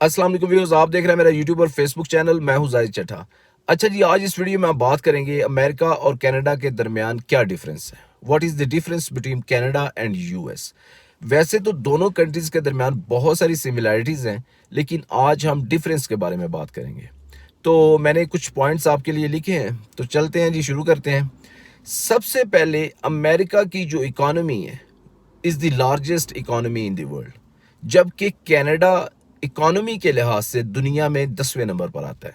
अस्सलाम वालेकुम व्यूअर्स, आप देख रहे हैं मेरा यूट्यूब और फेसबुक चैनल। मैं हूं जाहिद चट्टा। अच्छा जी, आज इस वीडियो में आप बात करेंगे अमेरिका और कनाडा के दरमियान क्या डिफरेंस है। What is the difference between Canada and US. वैसे तो दोनों कंट्रीज़ के दरमियान बहुत सारी सिमिलैरिटीज़ हैं, लेकिन आज हम डिफरेंस के बारे में बात करेंगे। तो मैंने कुछ पॉइंट्स आपके लिए लिखे हैं, तो चलते हैं जी, शुरू करते हैं। सबसे पहले, अमेरिका की जो इकॉनमी है is the largest economy in the world, जबकि कनाडा इकॉनमी के लिहाज से दुनिया में 10वें नंबर पर आता है।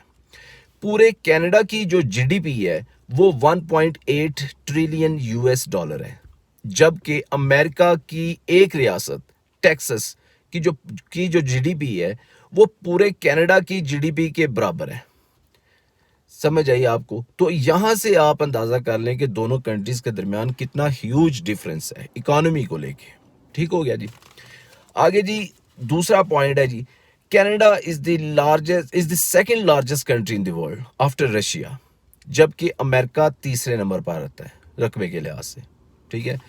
पूरे कनाडा की जो जीडीपी है वो 1.8 ट्रिलियन यूएस डॉलर है, जबकि अमेरिका की एक रियासत टेक्सास की जो जीडीपी है वो पूरे कनाडा की जीडीपी के बराबर है। समझ आई आपको? तो यहां से आप अंदाजा कर लें कि दोनों कंट्रीज के दरमियान कितना ह्यूज डिफरेंस है इकोनॉमी को लेके। ठीक हो गया जी। आगे जी, दूसरा पॉइंट है जी, Canada is the second largest country in the world after Russia, जबकि अमेरिका तीसरे नंबर पर आता है रकबे के लिहाज से। ठीक है।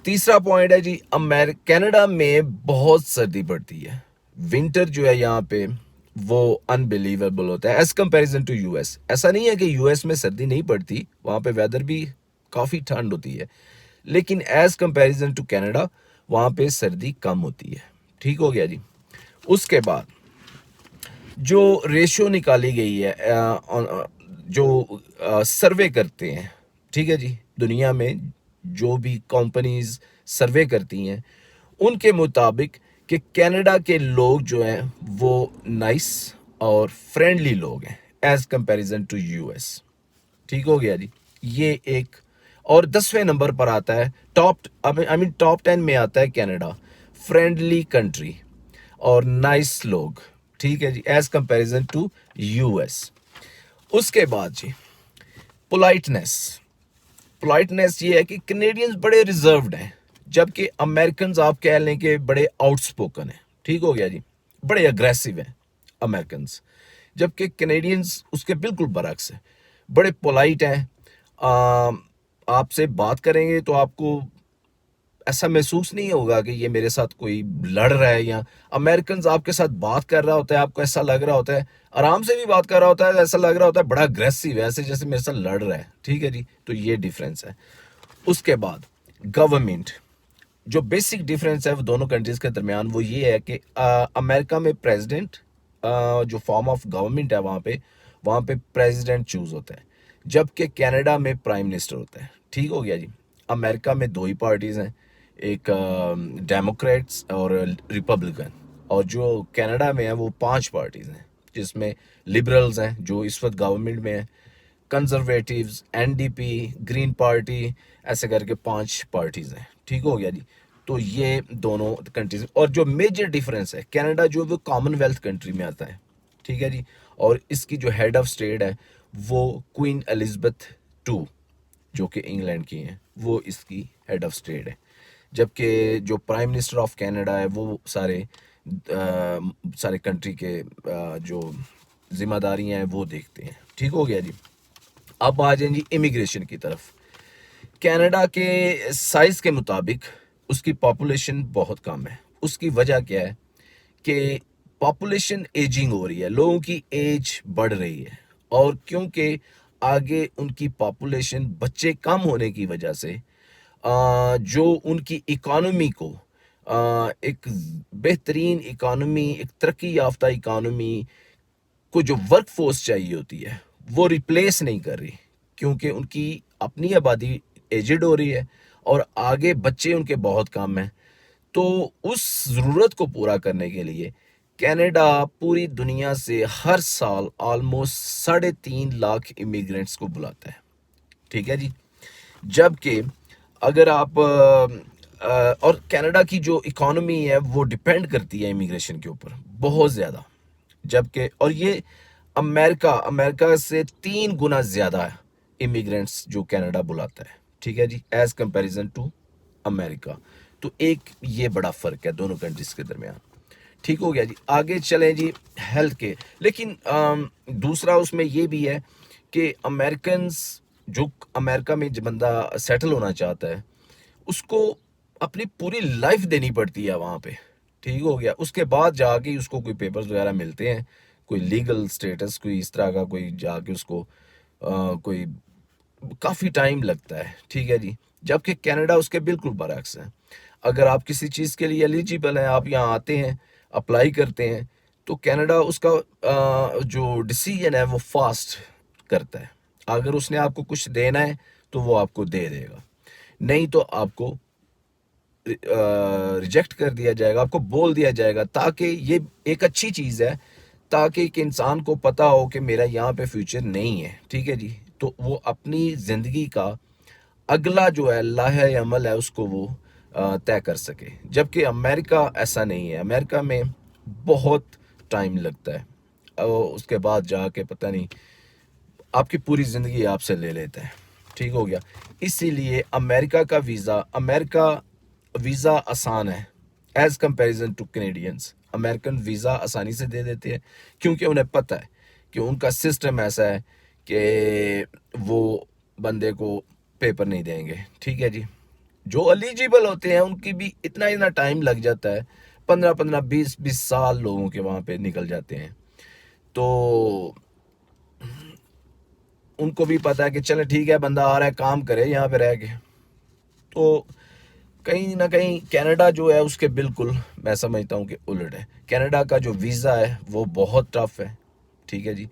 तीसरा पॉइंट है जी, कनाडा में बहुत सर्दी पड़ती है। विंटर जो है यहाँ पे वो अनबिलीवेबल होता है एज कंपैरिजन टू यूएस। ऐसा नहीं है कि यूएस में सर्दी नहीं पड़ती, वहाँ पे वेदर भी काफ़ी ठंड होती है, लेकिन एज कंपैरिजन टू कनाडा वहाँ पे सर्दी कम होती है। ठीक हो गया जी। उसके बाद जो रेशियो निकाली गई है, जो सर्वे करते हैं, ठीक है जी, दुनिया में जो भी कंपनीज सर्वे करती हैं उनके मुताबिक कि कनाडा के लोग जो हैं वो नाइस और फ्रेंडली लोग हैं एज कंपैरिजन टू यूएस। ठीक हो गया जी। ये एक, और 10वें नंबर पर आता है टॉप 10 में आता है कनाडा, फ्रेंडली कंट्री और नाइस लोग। ठीक है जी, एज कंपैरिजन टू यूएस। उसके बाद जी, पोलाइटनेस। पोलाइटनेस ये है कि कनेडियंस बड़े रिजर्व्ड हैं, जबकि अमेरिकन आप कह लें कि बड़े आउटस्पोकन हैं। ठीक हो गया जी, बड़े अग्रेसिव हैं अमेरिकन, जबकि कनेडियंस उसके बिल्कुल बरक्स हैं, बड़े पोलाइट हैं। आपसे बात करेंगे तो आपको ऐसा महसूस नहीं होगा कि ये मेरे साथ कोई लड़ रहा है, या अमेरिकन आपके साथ बात कर रहा होता है, आपको ऐसा लग रहा होता है, आराम से भी बात कर रहा होता है, ऐसा लग रहा होता है बड़ा अग्रेसिव है, ऐसे जैसे मेरे साथ लड़ रहा है। ठीक है जी, तो ये डिफरेंस है। उसके बाद गवर्नमेंट, जो बेसिक डिफरेंस है वो दोनों कंट्रीज के दरमियान, वो ये है कि अमेरिका में प्रेसिडेंट, जो फॉर्म ऑफ गवर्नमेंट है वहाँ पे प्रेसिडेंट चूज होता है, जबकि कनाडा में प्राइम मिनिस्टर होता है। ठीक हो गया जी। अमेरिका में दो ही पार्टीज हैं, एक डेमोक्रेट्स और रिपब्लिकन, और जो कनाडा में है वो 5 पार्टीज हैं, जिसमें लिबरल्स हैं जो इस वक्त गवर्नमेंट में है, कंजर्वेटिव्स, एनडीपी, ग्रीन पार्टी, ऐसे करके 5 पार्टीज हैं। ठीक हो गया जी। तो ये दोनों कंट्रीज, और जो मेजर डिफरेंस है, कनाडा जो वो कॉमनवेल्थ कंट्री में आता है। ठीक है जी। और इसकी जो हेड ऑफ स्टेट है वो क्वीन एलिजाबेथ टू, जो कि इंग्लैंड की हैं, वो इसकी हेड ऑफ स्टेट है, जबकि जो प्राइम मिनिस्टर ऑफ कनाडा है वो सारे कंट्री के जो जिम्मेदारी हैं वो देखते हैं। ठीक हो गया जी। अब आ जाए जी इमिग्रेशन की तरफ। कनाडा के साइज के मुताबिक उसकी पॉपुलेशन बहुत कम है। उसकी वजह क्या है कि पॉपुलेशन एजिंग हो रही है, लोगों की एज बढ़ रही है, और क्योंकि आगे उनकी पॉपुलेशन, बच्चे कम होने की वजह से जो उनकी इकोनॉमी को एक बेहतरीन इकोनॉमी, एक तरक्की याफ्ता इकोनॉमी को जो वर्क फोर्स चाहिए होती है वो रिप्लेस नहीं कर रही, क्योंकि उनकी अपनी आबादी एजिड हो रही है और आगे बच्चे उनके बहुत कम हैं। तो उस ज़रूरत को पूरा करने के लिए कनाडा पूरी दुनिया से हर साल ऑलमोस्ट 3.5 लाख इमिग्रेंट्स को बुलाता है। ठीक है जी। जबकि अगर आप और कनाडा की जो इकोनॉमी है वो डिपेंड करती है इमिग्रेशन के ऊपर बहुत ज़्यादा, जबकि और ये अमेरिका से 3 गुना ज़्यादा इमिग्रेंट्स जो कनाडा बुलाता है। ठीक है जी, एज कंपैरिजन टू अमेरिका। तो एक ये बड़ा फ़र्क है दोनों कंट्रीज़ के दरमियान। ठीक हो गया जी। आगे चलें जी, हेल्थ के। लेकिन दूसरा उसमें ये भी है कि जो अमेरिका में जो बंदा सेटल होना चाहता है उसको अपनी पूरी लाइफ देनी पड़ती है वहाँ पे। ठीक हो गया। उसके बाद जाके उसको कोई पेपर्स वगैरह मिलते हैं, कोई लीगल स्टेटस, कोई इस तरह का, कोई जाके उसको कोई काफ़ी टाइम लगता है, ठीक है जी। जबकि कनाडा उसके बिल्कुल बरअक्स है। अगर आप किसी चीज़ के लिए एलिजिबल हैं, आप यहाँ आते हैं, अप्लाई करते हैं, तो कनाडा उसका जो डिसीजन है वो फास्ट करता है। अगर उसने आपको कुछ देना है तो वो आपको दे देगा, नहीं तो आपको रिजेक्ट कर दिया जाएगा, आपको बोल दिया जाएगा। ताकि ये एक अच्छी चीज़ है, ताकि एक इंसान को पता हो कि मेरा यहाँ पे फ्यूचर नहीं है, ठीक है जी। तो वो अपनी ज़िंदगी का अगला जो है लाहे अमल है उसको वो तय कर सके। जबकि अमेरिका ऐसा नहीं है, अमेरिका में बहुत टाइम लगता है, उसके बाद जाके पता नहीं आपकी पूरी ज़िंदगी आपसे ले लेते हैं, ठीक हो गया। इसीलिए अमेरिका वीज़ा आसान है as comparison to Canadians. American visa आसानी से दे देते हैं, क्योंकि उन्हें पता है कि उनका सिस्टम ऐसा है कि वो बंदे को पेपर नहीं देंगे, ठीक है जी। जो एलिजिबल होते हैं उनकी भी इतना इतना टाइम लग जाता है, 15-15, 20-20 साल लोगों के वहाँ पे निकल जाते हैं। तो उनको भी पता है कि चले ठीक है, बंदा आ रहा है, काम करे यहाँ पे रह के। तो कहीं ना कहीं कनाडा जो है उसके बिल्कुल मैं समझता हूँ कि उलट है। कनाडा का जो वीज़ा है वो बहुत टफ है, ठीक है जी।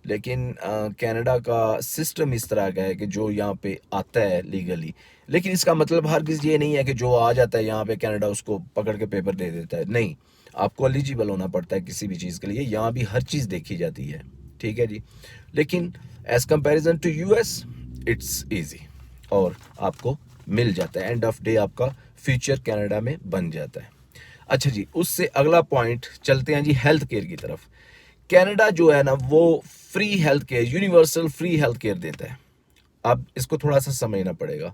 लेकिन कनाडा का सिस्टम इस तरह का है कि जो यहाँ पे आता है लीगली, लेकिन इसका मतलब हरगिज़ ये नहीं है कि जो आ जाता है यहाँ पे कनाडा उसको पकड़ के पेपर दे देता है, नहीं। आपको एलिजिबल होना पड़ता है किसी भी चीज़ के लिए, यहाँ भी हर चीज़ देखी जाती है, ठीक है जी। लेकिन as comparison to US it's easy, और आपको मिल जाता है, एंड ऑफ डे आपका फ्यूचर कनाडा में बन जाता है। अच्छा जी, उससे अगला पॉइंट चलते हैं जी हेल्थ केयर की तरफ। कनाडा जो है ना वो free health care, universal free health care देता है। अब इसको थोड़ा सा समझना पड़ेगा।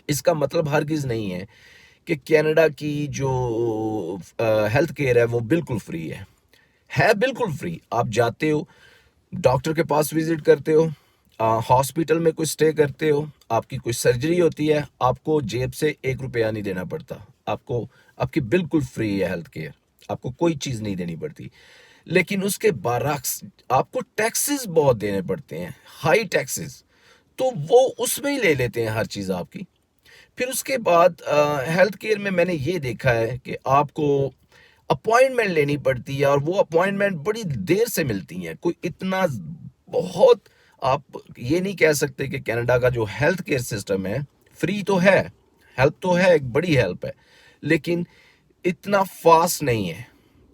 इसका मतलब हरगिज़ नहीं है कि कनाडा की जो हेल्थ केयर है वो बिल्कुल फ्री है बिल्कुल फ्री। आप जाते हो, डॉक्टर के पास विजिट करते हो, हॉस्पिटल में कुछ स्टे करते हो, आपकी कोई सर्जरी होती है, आपको जेब से 1 रुपया नहीं देना पड़ता। आपको आपकी बिल्कुल फ्री है हेल्थ केयर, आपको कोई चीज़ नहीं देनी पड़ती। लेकिन उसके बरक्स आपको टैक्सेस बहुत देने पड़ते हैं, हाई टैक्सेस। तो वो उसमें ही ले लेते हैं हर चीज़ आपकी। फिर उसके बाद हेल्थ केयर में मैंने ये देखा है कि आपको अपॉइंटमेंट लेनी पड़ती है, और वो अपॉइंटमेंट बड़ी देर से मिलती हैं। कोई इतना बहुत आप ये नहीं कह सकते कि कनाडा का जो हेल्थ केयर सिस्टम है फ्री तो है, हेल्प तो है, एक बड़ी हेल्प है, लेकिन इतना फास्ट नहीं है,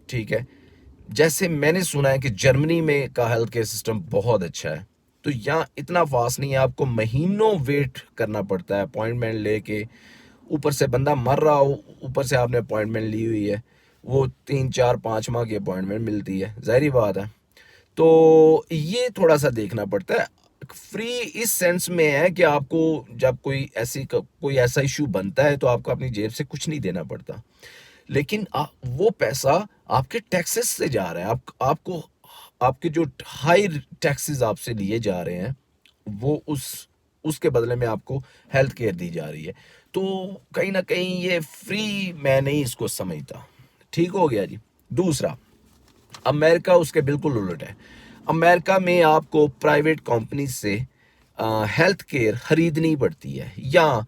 ठीक है। जैसे मैंने सुना है कि जर्मनी में का हेल्थ केयर सिस्टम बहुत अच्छा है, तो यहाँ इतना फास्ट नहीं है। आपको महीनों वेट करना पड़ता है अपॉइंटमेंट लेके, ऊपर से बंदा मर रहा हो, ऊपर से आपने अपॉइंटमेंट ली हुई है, वो 3-4-5 माह की अपॉइंटमेंट मिलती है, जाहिर बात है। तो ये थोड़ा सा देखना पड़ता है। फ्री इस सेंस में है कि आपको जब कोई ऐसा इशू बनता है तो आपको अपनी जेब से कुछ नहीं देना पड़ता। लेकिन वो पैसा आपके टैक्सेस से जा रहा है, आपको आपके जो हाई टैक्सेस आपसे लिए जा रहे हैं, वो उसके बदले में आपको हेल्थ केयर दी जा रही है। तो कहीं ना कहीं ये फ्री मैं नहीं इसको समझता, ठीक हो गया जी। दूसरा, अमेरिका उसके बिल्कुल उलट है। अमेरिका में आपको प्राइवेट कंपनी से हेल्थ केयर खरीदनी पड़ती है, या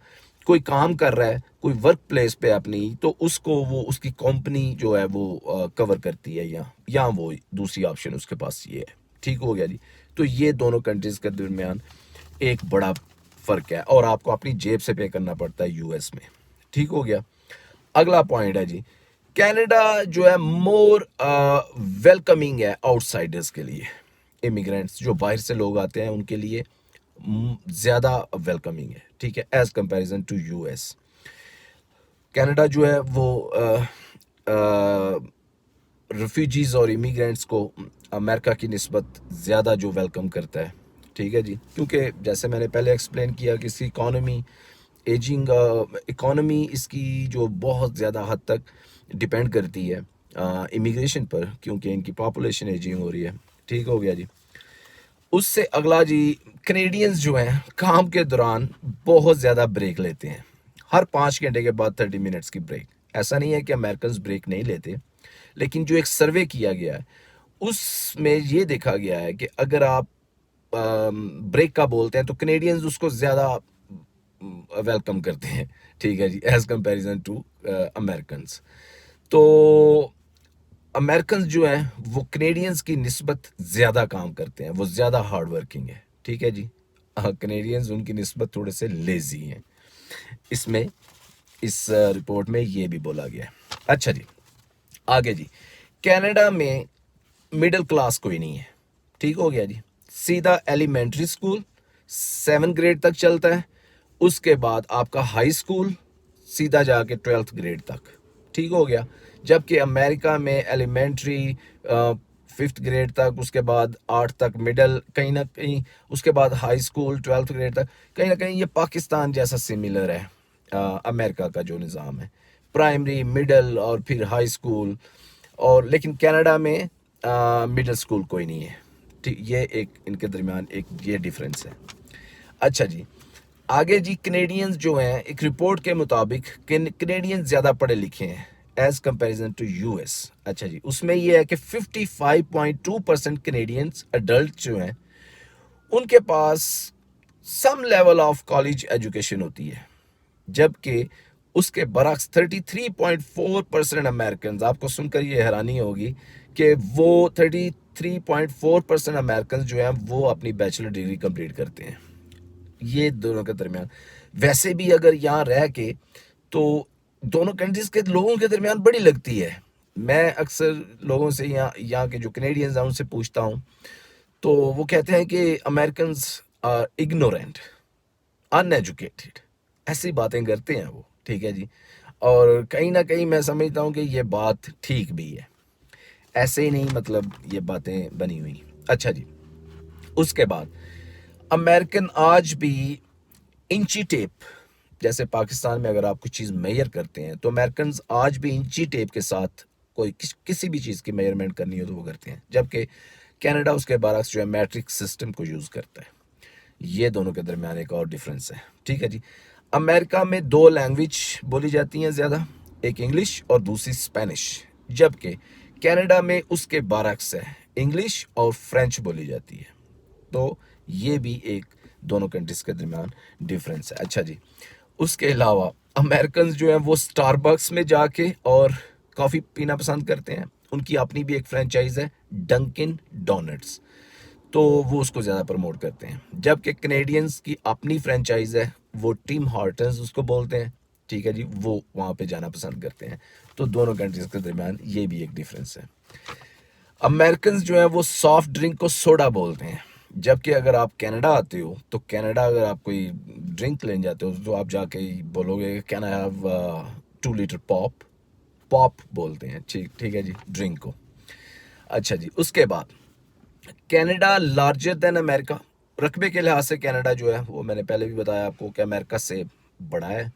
कोई काम कर रहा है कोई वर्क प्लेस पे अपनी, तो उसको वो उसकी कंपनी जो है वो कवर करती है, या वो दूसरी ऑप्शन उसके पास ये है, ठीक हो गया जी। तो ये दोनों कंट्रीज के दरमियान एक बड़ा फ़र्क है, और आपको अपनी जेब से पे करना पड़ता है यूएस में, ठीक हो गया। अगला पॉइंट है जी, कनाडा जो है मोर वेलकमिंग है आउटसाइडर्स के लिए। इमिग्रेंट्स जो बाहर से लोग आते हैं उनके लिए ज़्यादा वेलकमिंग है, ठीक है, as comparison to US. Canada जो है वो रेफ्यूजीज़ और इमिग्रेंट्स को अमेरिका की निस्बत ज़्यादा जो वेलकम करता है, ठीक है जी। क्योंकि जैसे मैंने पहले एक्सप्लेन किया कि इसकी एजिंग इकॉनमी इसकी जो बहुत ज़्यादा हद तक डिपेंड करती है इमिग्रेशन पर, क्योंकि इनकी पॉपुलेशन एजिंग हो रही है, ठीक हो गया जी। उससे अगला जी, कनेडियंस जो हैं काम के दौरान बहुत ज़्यादा ब्रेक लेते हैं, हर 5 घंटे के बाद 30 मिनट्स की ब्रेक। ऐसा नहीं है कि अमेरिकन ब्रेक नहीं लेते, लेकिन जो एक सर्वे किया गया है उसमें ये देखा गया है कि अगर आप ब्रेक का बोलते हैं तो कनेडियंस उसको ज़्यादा वेलकम करते हैं, ठीक है जी, एज कंपैरिजन टू अमेरिकन। तो अमेरिकन जो हैं वो कनेडियंस की निस्बत ज़्यादा काम करते हैं, वो ज़्यादा हार्ड वर्किंग है, ठीक है जी। कनेडियंस उनकी निस्बत थोड़े से लेजी हैं, इसमें इस रिपोर्ट में ये भी बोला गया है। अच्छा जी, आगे जी, कनाडा में मिडिल क्लास कोई नहीं है, ठीक हो गया जी। सीधा एलिमेंट्री स्कूल 7 ग्रेड तक चलता है, उसके बाद आपका हाई स्कूल सीधा जाके 12th ग्रेड तक, ठीक हो गया। जबकि अमेरिका में एलिमेंट्री 5th ग्रेड तक, उसके बाद 8 तक मिडल कहीं ना कहीं, उसके बाद हाई स्कूल 12th ग्रेड तक, कहीं ना कहीं ये पाकिस्तान जैसा सिमिलर है। अमेरिका का जो निज़ाम है, प्राइमरी मिडल और फिर हाई स्कूल, और लेकिन कनाडा में मिडिल स्कूल कोई नहीं है, ठीक। ये एक इनके दरमियान एक ये डिफरेंस है। अच्छा जी, आगे जी, कनेडियंस जो हैं एक रिपोर्ट के मुताबिक कनेडियंस ज़्यादा पढ़े लिखे हैं एज कंपैरिजन टू यूएस। अच्छा जी, उसमें ये है कि 55.2% कनेडियंस अडल्ट जो हैं उनके पास some level of college education होती है, जबकि उसके बरक्स 33.4% अमेरिकन, आपको सुनकर ये हैरानी होगी कि वो 33.4% अमेरिकन जो हैं वो अपनी बैचलर डिग्री कंप्लीट करते हैं। ये दोनों के दरमियान, वैसे भी अगर यहाँ रह के तो दोनों कंट्रीज के लोगों के दरमियान बड़ी लगती है। मैं अक्सर लोगों से यहाँ के जो कनेडियंस हैं उनसे पूछता हूँ, तो वो कहते हैं कि अमेरिकन आर इग्नोरेंट, अनएजुकेटेड, ऐसी बातें करते हैं वो, ठीक है जी। और कहीं ना कहीं मैं समझता हूँ कि ये बात ठीक भी है, ऐसे ही नहीं मतलब ये बातें बनी हुई। अच्छा जी, उसके बाद अमेरिकन आज भी इंची टेप, जैसे पाकिस्तान में अगर आप कुछ चीज़ मेजर करते हैं तो अमेरिकन आज भी इंची टेप के साथ कोई किसी भी चीज़ की मेजरमेंट करनी हो तो वो करते हैं, जबकि कनाडा उसके बरक्स जो है मैट्रिक सिस्टम को यूज़ करता है। ये दोनों के दरमियान एक और डिफरेंस है, ठीक है जी। अमेरिका में 2 लैंग्वेज बोली जाती हैं ज़्यादा, एक इंग्लिश और दूसरी स्पेनिश, जबकि कनाडा में उसके बरक्स है, इंग्लिश और फ्रेंच बोली जाती है। तो ये भी एक दोनों कंट्रीज के दरमियान डिफरेंस है। अच्छा जी, उसके अलावा अमेरिकन जो है वो स्टारबक्स में जाके और कॉफ़ी पीना पसंद करते हैं, उनकी अपनी भी एक फ्रेंचाइज है डंकिन डोनट्स, तो वो उसको ज़्यादा प्रमोट करते हैं। जबकि कनेडियंस की अपनी फ्रेंचाइज है, वो टिम हॉर्टन्स उसको बोलते हैं, ठीक है जी, वो वहाँ पे जाना पसंद करते हैं। तो दोनों कंट्रीज के दरमियान ये भी एक डिफरेंस है। अमेरिकन जो है वो सॉफ्ट ड्रिंक को सोडा बोलते हैं, जबकि अगर आप कनाडा आते हो तो कनाडा अगर आप कोई ड्रिंक लेने जाते हो तो आप जाके ही बोलोगे can I have 2 litre pop, pop बोलते हैं, ठीक ठीक है जी, ड्रिंक को। अच्छा जी, उसके बाद कनाडा लार्जर देन अमेरिका, रकबे के लिहाज से कनाडा जो है वो मैंने पहले भी बताया आपको कि अमेरिका से बड़ा है,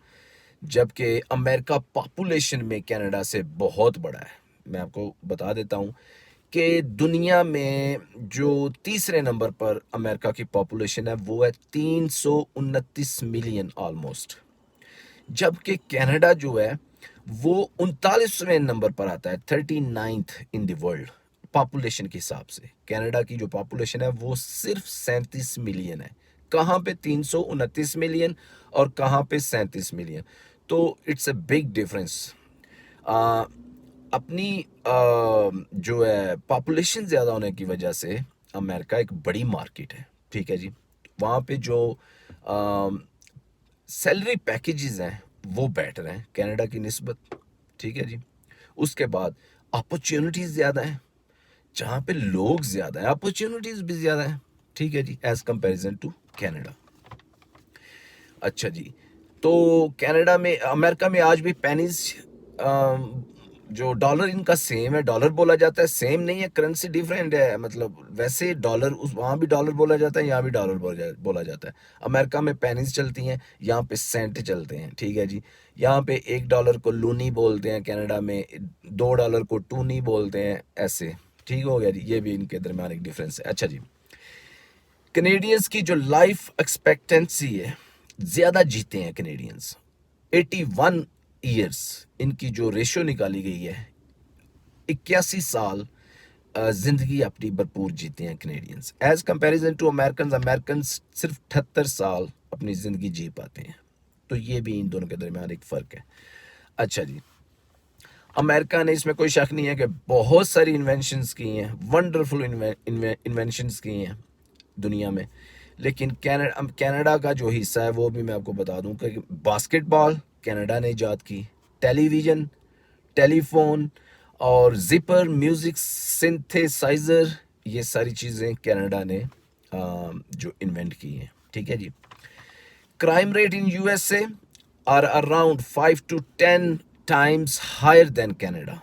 जबकि अमेरिका पॉपुलेशन में कनाडा से बहुत बड़ा है। मैं आपको बता देता हूँ कि दुनिया में जो तीसरे नंबर पर अमेरिका की पॉपुलेशन है वो है 329 मिलियन ऑलमोस्ट, जबकि कनाडा जो है वो 39वें नंबर पर आता है, 39th in the world population के हिसाब से। कनाडा की जो पॉपुलेशन है वो सिर्फ 37 मिलियन है, कहाँ पे 329 मिलियन और कहाँ पे 37 मिलियन, तो इट्स अ बिग डिफरेंस। अपनी जो है पॉपुलेशन ज़्यादा होने की वजह से अमेरिका एक बड़ी मार्केट है, ठीक है जी। वहाँ पे जो सैलरी पैकेजेस हैं वो बेटर हैं कनाडा की निस्बत, ठीक है जी। उसके बाद अपॉर्चुनिटीज़ ज़्यादा हैं, जहाँ पे लोग ज़्यादा हैं अपॉर्चुनिटीज़ भी ज़्यादा हैं, ठीक है जी, एज़ कंपैरिजन टू कनाडा। अच्छा जी, तो कनाडा में अमेरिका में आज भी पेनीज, जो डॉलर इनका सेम है, डॉलर बोला जाता है, सेम नहीं है, करेंसी डिफरेंट है, मतलब वैसे डॉलर उस वहाँ भी डॉलर बोला जाता है, यहाँ भी डॉलर बोला जाता है। अमेरिका में पेनीज चलती हैं, यहाँ पे सेंट चलते हैं, ठीक है जी। यहाँ पे $1 को लूनी बोलते हैं, कनाडा में $2 को टूनी बोलते हैं, ऐसे, ठीक हो गया जी। ये भी इनके दरमियान एक डिफरेंस है। अच्छा जी, कनेडियंस की जो लाइफ एक्सपेक्टेंसी है, ज़्यादा जीते हैं कनेडियंस, 81 ईयर्स इनकी जो रेशो निकाली गई है, 81 साल जिंदगी अपनी भरपूर जीते हैं Canadians, as comparison to American. American सिर्फ 78 साल अपनी ज़िंदगी जी पाते हैं। तो ये भी इन दोनों के दरमियान एक फ़र्क है। अच्छा जी, अमेरिका ने, इसमें कोई शक नहीं है कि बहुत सारी इन्वेंशंस की हैं, वंडरफुल इन्वेंशंस की हैं दुनिया में। लेकिन कनाडा का जो हिस्सा है वो भी मैं आपको बता दूं कि बास्केटबॉल कनाडा ने ईजाद की, टेलीविज़न, टेलीफोन और जिपर, म्यूज़िक सिंथेसाइज़र, ये सारी चीज़ें कनाडा ने जो इन्वेंट की हैं। ठीक है जी। Crime rate in USA are around 5 to 10 times higher than Canada.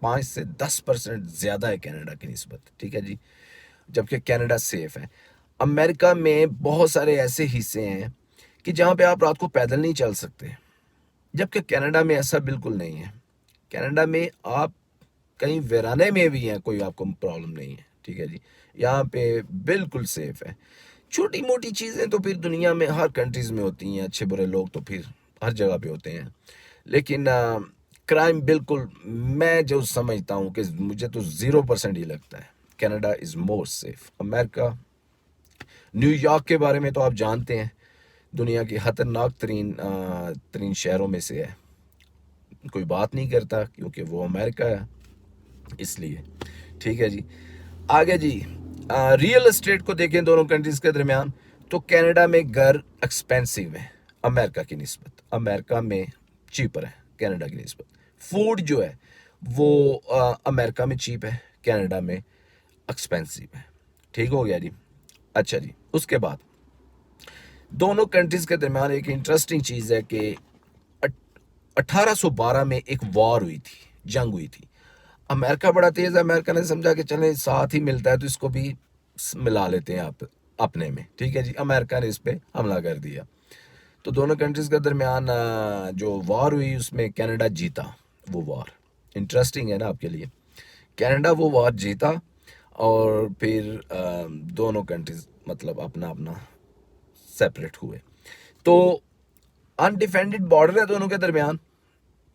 5 से 10% ज़्यादा है कनाडा की निस्बत। ठीक है जी, जबकि कनाडा सेफ है। अमेरिका में बहुत सारे ऐसे हिस्से हैं कि जहाँ पे आप रात को पैदल नहीं चल सकते, जबकि कनाडा में ऐसा बिल्कुल नहीं है। कनाडा में आप कहीं वीराने में भी हैं, कोई आपको प्रॉब्लम नहीं है। ठीक है जी, यहाँ पे बिल्कुल सेफ है। छोटी मोटी चीज़ें तो फिर दुनिया में हर कंट्रीज़ में होती हैं, अच्छे बुरे लोग तो फिर हर जगह पे होते हैं, लेकिन क्राइम बिल्कुल, मैं जो समझता हूँ कि मुझे तो 0% ही लगता है Canada is more safe. America, New York के बारे में तो आप जानते हैं, दुनिया की खतरनाक तरीन शहरों में से है। कोई बात नहीं करता क्योंकि वो अमेरिका है, इसलिए। ठीक है जी, आगे जी, रियल एस्टेट को देखें दोनों कंट्रीज़ के दरमियान, तो कनाडा में घर एक्सपेंसिव है अमेरिका की निस्बत। अमेरिका में चीपर है कनाडा की निस्बत। फूड जो है वो अमेरिका में चीप है, कनाडा में एक्सपेंसिव है। ठीक हो गया जी। अच्छा जी, उसके बाद दोनों कंट्रीज़ के दरमियान एक इंटरेस्टिंग चीज़ है कि 1812 में एक वॉर हुई थी, जंग हुई थी। अमेरिका बड़ा तेज़ है, अमेरिका ने समझा कि चलें साथ ही मिलता है तो इसको भी मिला लेते हैं आप अपने में। ठीक है जी, अमेरिका ने इस पर हमला कर दिया। तो दोनों कंट्रीज़ के दरमियान जो वॉर हुई उसमें कनाडा जीता वो वॉर। इंटरेस्टिंग है ना आपके लिए, कनाडा वो वॉर जीता और फिर दोनों कंट्रीज़ मतलब अपना अपना सेपरेट हुए। तो अनडिफेंडेड बॉर्डर है दोनों के दरमियान,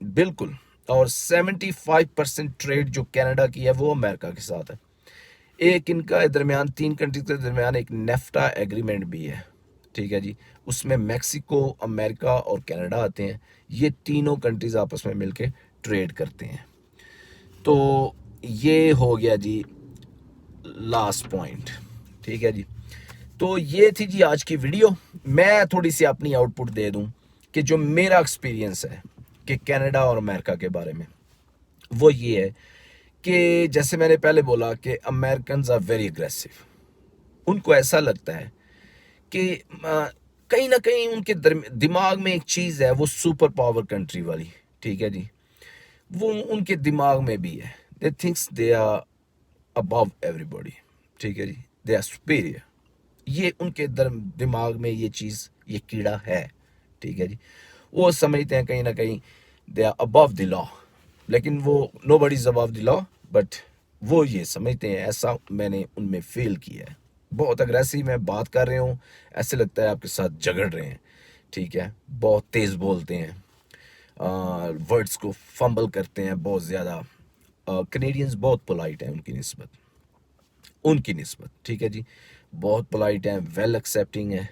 बिल्कुल। और 75% ट्रेड जो कनाडा की है वो अमेरिका के साथ है। एक इनका दरमियान, तीन कंट्रीज के दरमियान एक नेफ्टा एग्रीमेंट भी है। ठीक है जी, उसमें मैक्सिको, अमेरिका और कनाडा आते हैं। ये तीनों कंट्रीज आपस में मिलके ट्रेड करते हैं। तो ये हो गया जी लास्ट पॉइंट। ठीक है जी, तो ये थी जी आज की वीडियो। मैं थोड़ी सी अपनी आउटपुट दे दूं कि जो मेरा एक्सपीरियंस है कि कनाडा और अमेरिका के बारे में, वो ये है कि जैसे मैंने पहले बोला कि अमेरिकन्स आर वेरी अग्रेसिव। उनको ऐसा लगता है कि कहीं ना कहीं उनके दिमाग में एक चीज़ है, वो सुपर पावर कंट्री वाली। ठीक है जी, वो उनके दिमाग में भी है। They thinks they are above everybody. ठीक है जी, दे आर सुपीरियर। ये उनके दिमाग में ये चीज़, ये कीड़ा है। ठीक है जी, वो समझते हैं कहीं ना कहीं they are above the law, लेकिन वो nobody is above the law, but वो ये समझते हैं। ऐसा मैंने उनमें फील किया है। बहुत अग्रेसिव में बात कर रहे हो, ऐसे लगता है आपके साथ झगड़ रहे हैं। ठीक है, बहुत तेज़ बोलते हैं, वर्ड्स को फंबल करते हैं बहुत ज़्यादा। कनेडियंस बहुत पोलाइट हैं उनकी निस्बत। ठीक है जी, बहुत पोलाइट हैं, वेल एक्सेप्टिंग है।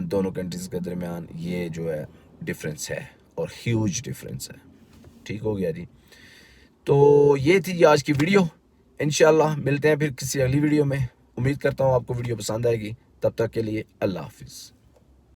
दोनों कंट्रीज़ के दरमियान ये जो है डिफरेंस है, और ह्यूज डिफरेंस है। ठीक हो गया जी, तो ये थी जी आज की वीडियो। इंशाल्लाह मिलते हैं फिर किसी अगली वीडियो में। उम्मीद करता हूँ आपको वीडियो पसंद आएगी। तब तक के लिए अल्लाह हाफिज़।